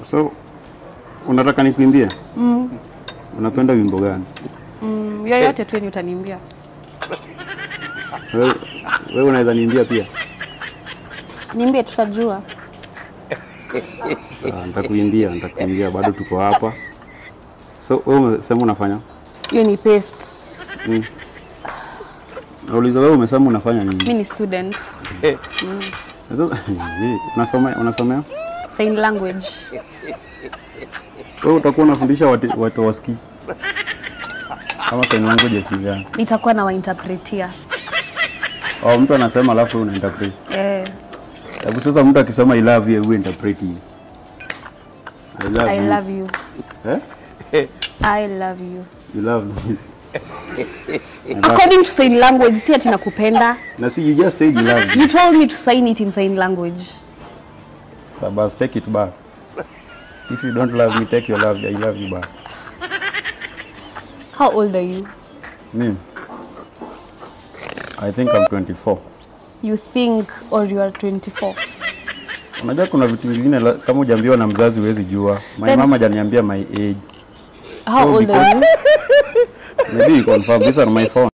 So unataka nikuimbie? Unapenda wimbo gani? Yoyote tu utaniimbia. Wewe unaweza niimbia pia? Niimbie tutajua. Sawa, nitakuimbia bado tuko hapa. So wewe umesema unafanya? Hiyo ni paste. Nauliza wewe umesema unafanya nini? Mimi ni student. Unasomea? Sign language. Wewe utakuwa unafundisha watu wasiki. Kama sign language si gani? Nitakuwa na wainterpretia. Mtu anasema alafu una interpret. Hebu sasa mtu akisema I love you, wewe interpret. I love you. I love you. You love me. According to sign language, si ati nakupenda. Na see, you just said you love me. You told me to sign it in sign language. So bas, take it back. If you don't love me, take your love. I love you back. How old are you? Me? I think I'm 24. You think or you are 24? Unajua kuna vitu vingine kama hujaambiwa na mzazi huwezi jua. My mama hajaniambia my age. How old are you? Maybe you confirm this on my phone.